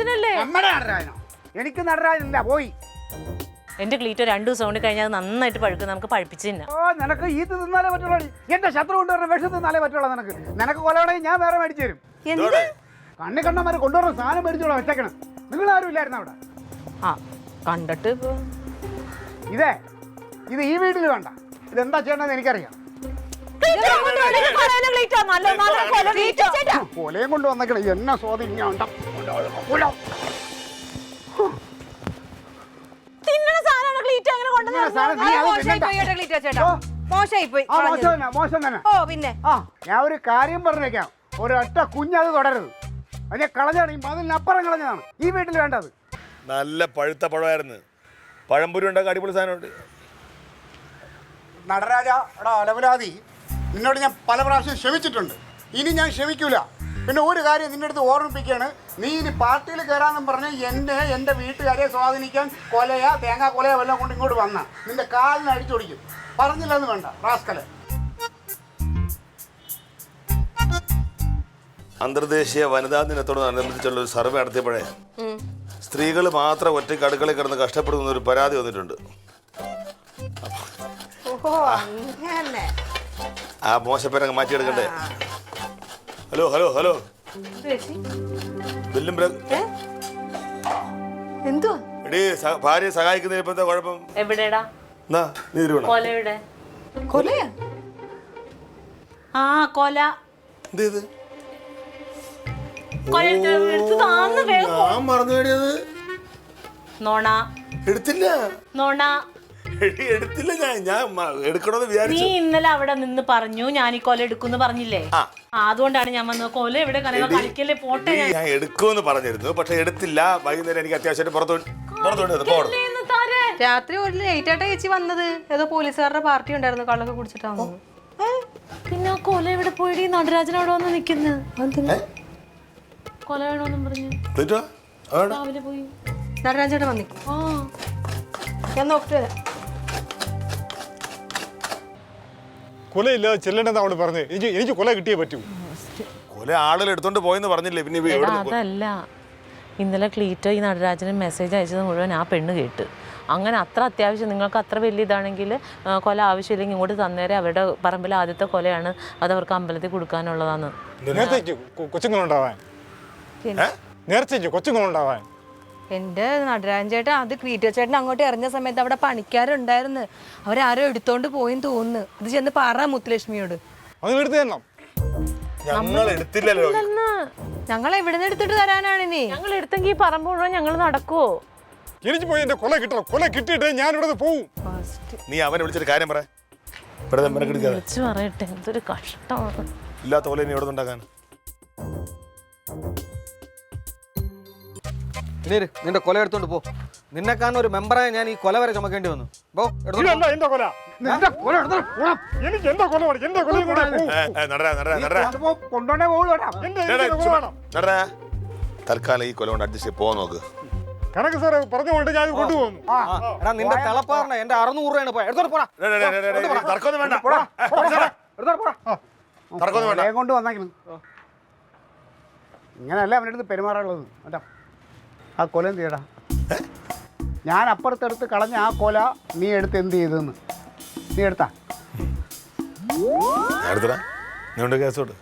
നടരാജനല്ലേ? നമ്മുടെ നടരാജനോ? എനിക്ക് നടരാജനില്ല, പോയി. എന്റെ ക്ലീറ്റോ 2 ദിവസം കൊണ്ട് കഴിഞ്ഞാൽ നന്നായിട്ട് പഴുക്കും, നമുക്ക് പഴുപ്പിച്ച് തിന്നാം. ഓ, നിനക്ക് ഈ തിന്നാലേ പറ്റുള്ളൂ. എന്റെ ശത്രു കൊണ്ടുവരുന്ന വിഷം തിന്നാലേ പറ്റുള്ളൂ. നിനക്ക് കൊലയാണെങ്കിൽ ഞാൻ വേറെ മേടിച്ചു തരും. കണ്ണി കണ്ണന്മാര് കൊണ്ടുവരുന്ന സാധനം മേടിച്ചോളാം, വെച്ചേക്കണം. നിങ്ങൾ ആരും ഇല്ലായിരുന്നു അവിടെ? ആ കണ്ടിട്ട് ഇത് ഈ വീട്ടിൽ വേണ്ട. ഇതെന്താ ചെയ്യണമെന്ന് എനിക്കറിയാം. കൊലയും കൊണ്ട് വന്നേക്കണേ എന്നെ സ്വാധീനം. മോശം തന്നെ. ഞാൻ ഒരു കാര്യം പറഞ്ഞേക്കാം, ഒരൊറ്റ കുഞ്ഞത് തുടരുത്. അതിനെ കളഞ്ഞാണ്, ഈ മതിലിനപ്പുറം കളഞ്ഞതാണ്. ഈ വീട്ടിൽ വേണ്ടത്. നല്ല പഴുത്ത പഴമായിരുന്നു. പഴംപൊരി ഉണ്ടാക്കാൻ അടിപൊളി സാധനമുണ്ട്. നടരാജ, എടാ അലവലാതി, നിന്നോട് ഞാൻ പല പ്രാവശ്യം ക്ഷമിച്ചിട്ടുണ്ട്. ഇനി ഞാൻ ക്ഷമിക്കൂല. പിന്നെ ഒരു കാര്യം നിന്റെ അടുത്ത് ഓർമ്മിപ്പിക്കുകയാണ്, നീ ഇനി പാർട്ടിയിൽ കയറാമെന്നും പറഞ്ഞ് എൻ്റെ വീട്ടുകാരെ സ്വാധീനിക്കാൻ കൊലയാ തേങ്ങാ കൊലയോ വല്ലതും കൊണ്ട് ഇങ്ങോട്ട് വന്ന നിന്റെ കാലിന് അടിച്ചൊടിക്കും. പറഞ്ഞില്ലെന്ന് വേണ്ട റാസ്കലെ. അന്തർദേശീയ വനിതാ ദിനത്തോടനുബന്ധിച്ചുള്ള ഒരു സർവേ നടത്തിയപ്പോഴേ സ്ത്രീകൾ മാത്രം ഒറ്റയ്ക്ക് അടുക്കളയിൽ കിടന്ന് കഷ്ടപ്പെടുന്ന ഒരു പരാതി വന്നിട്ടുണ്ട്. ആ മോശപ്പേരങ്ങ് മാറ്റിയെടുക്കണ്ടേ? ഹലോ ഹലോ ഹലോ, എടീ, ഭാര്യയെ സഹായിക്കുന്നതിന് ഇപ്പോഴത്തെ കുഴപ്പം എവിടെടാ? കൊല നോണ എടുത്തില്ല. എടുത്തില്ല. ഞാൻ എടുക്കണമെന്ന് വിചാരിച്ചു. നീ ഇന്നലെ അവിടെ നിന്ന് പറഞ്ഞു ഞാൻ ഈ കൊല എടുക്കുമെന്ന് പറഞ്ഞില്ലേ? അതുകൊണ്ടാണ് ഞാൻ വന്നത്. കൊല എവിടെ കളിക്കല്ലേ, പോട്ടെ. ഞാൻ എടുക്കുമെന്ന് പറഞ്ഞിരുന്നു, പക്ഷെ എടുത്തില്ല. വൈകുന്നേരം എനിക്ക് അത്യാവശ്യമായിട്ട് പുറത്തോട്ട് രാത്രി ഒരു ലേറ്റ് ആയിട്ടാ ചേച്ചി വന്നത്. ഏതോ പോലീസുകാരുടെ പാർട്ടി ഉണ്ടായിരുന്നു, കള്ളൊക്കെ കുടിച്ചിട്ടാണ്. പിന്നെ ആ കൊല എവിടെ പോയി? നടരാജൻ അവിടെ വന്ന് നിക്കുന്നു. കൊല വേണോന്നും പറഞ്ഞു രാവിലെ പോയി. നടരാജേട്ടൻ വന്നിക്കും. ഞാൻ നോക്കിട്ട് വരാം. കൊലയില്ലാതെ ചെല്ലണ്ടെന്ന് അവള് പറഞ്ഞു. എനിക്ക് കൊല കിട്ടിയേ പറ്റൂ. കൊല ആളുകൾ എടുത്തോണ്ട് പോയെന്ന് പറഞ്ഞില്ലേ? പിന്നെ അതല്ല, ഇന്നലെ ക്ലീറ്റോ ഈ നടരാജന് മെസ്സേജ് അയച്ചത് മുഴുവൻ ആ പെണ്ണ് കേട്ട്. അങ്ങനെ അത്ര അത്യാവശ്യം, നിങ്ങൾക്ക് അത്ര വലിയ ഇതാണെങ്കിൽ കൊല ആവശ്യമില്ലെങ്കിൽ ഇങ്ങോട്ട് തന്നേരെ. അവരുടെ പറമ്പിൽ ആദ്യത്തെ കൊലയാണ്, അത് അവർക്ക് അമ്പലത്തിൽ കൊടുക്കാനുള്ളതാണ്. കൊച്ചുങ്ങളുണ്ടാവാൻ എന്റെ നടരാജൻ ചേട്ടൻ അത് ക്ലീറ്റോ ചേട്ടൻ അങ്ങോട്ട് ഇറങ്ങിയ സമയത്ത് അവിടെ പണിക്കാരുണ്ടായിരുന്നു. അവരാരോ എടുത്തോണ്ട് പോയെന്ന് തോന്നുന്നു. അത് ചെന്ന് പറ മുത്തുലക്ഷ്മിയോട്. ഞങ്ങൾ എവിടുന്ന് എടുത്തിട്ട് തരാനാണ്? ഇനി ഞങ്ങൾ എടുത്തെങ്കിൽ പറമ്പ് മുഴുവൻ ഞങ്ങൾ നടക്കുവോ? എനിക്ക് പോയി എന്റെ കൊല കിട്ടണം. കൊല കിട്ടിയിട്ട് ഞാൻ ഇവിടെ പോവും. നീ അവനെ വിളിച്ചൊരു കാര്യം പറ. വിളിച്ചു പറയട്ടെ, എന്തൊരു കഷ്ടമാണ്. ഇല്ലാത്ത പോലെ ഇവിടെ ഉണ്ടാക്കാൻ. നിന്റെ കൊല എടുത്തോണ്ട് പോ. നിന്നെ കാണുന്ന ഒരു മെമ്പറായ ഞാൻ ഈ കൊല വരെ ചുമക്കേണ്ടി വന്നു. തൽക്കാലം ഈ കൊല കൊണ്ട് അഡ്ജസ്റ്റ് പോവാൻ നോക്ക്. കണക്ക് സാറേ പറഞ്ഞുകൊണ്ട് ഞാൻ കൊണ്ടുപോകുന്നു. നിന്റെ തിളപ്പാറിന് എന്റെ 600 രൂപയാണ് പോയി. എടുത്തോട്ട് പോടാ. കൊണ്ട് വന്നേക്കുന്നു. ഇങ്ങനെയല്ല അവൻ്റെ അടുത്ത് പെരുമാറാനുള്ളത്. കേട്ടോ, ആ കൊല എന്ത് ചെയ്യടാ? ഞാൻ അപ്പുറത്തെടുത്ത് കളഞ്ഞ ആ കൊല നീ എടുത്ത് എന്ത് ചെയ്തെന്ന് നീ എടുത്താ? കേസോട്ട്